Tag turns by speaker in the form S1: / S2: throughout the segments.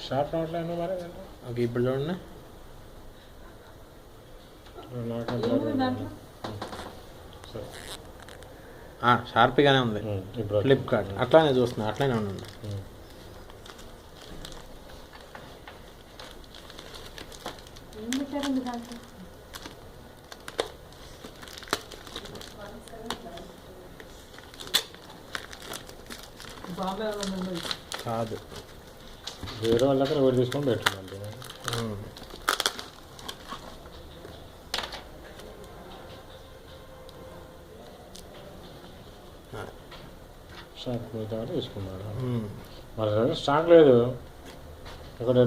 S1: Sharp రావట్లేదు మరి.
S2: Okay ఇప్పుడు చూడండి. షార్ప్గానే ఉంది. ఫ్లిప్కార్ట్ అట్లానే చూస్తున్నా, అట్లానే ఉండండి. కాదు,
S1: వేరే వాళ్ళ దగ్గర ఎవరు తీసుకొని పెట్టుకోండి. షాప్ పోతే తీసుకున్నాడు. మరి స్టాక్ లేదు, ఇక్కడ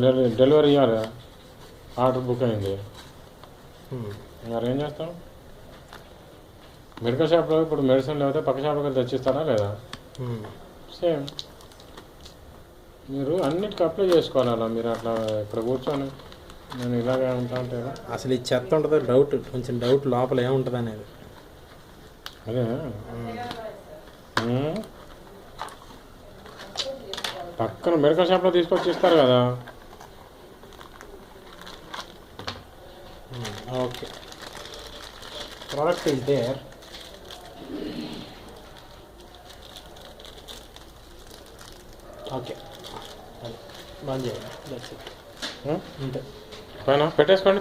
S1: డెలివరీ ఇవ్వాలి, ఆర్డర్ బుక్ అయింది. మరి ఏం చేస్తాం? మెడికల్ షాప్లో ఇప్పుడు మెడిసిన్ లేకపోతే పక్క షాప్కి తెచ్చిస్తారా లేదా? సేమ్ మీరు అన్నిటికీ అప్లై చేసుకోవాలి. అలా మీరు అట్లా ఇక్కడ కూర్చొని నేను ఇలాగే ఉంటా అంటే
S2: అసలు ఈ చెత్త ఉంటుందో డౌట్, కొంచెం డౌట్ లోపల ఏముంటుంది అనేది.
S1: అదే పక్కన మెడికల్ షాప్లో తీసుకొచ్చి ఇస్తారు కదా.
S2: Okay, product is there. Okay బంద్ చేయండి, అంతే.
S1: పైన పెట్టేసుకోండి.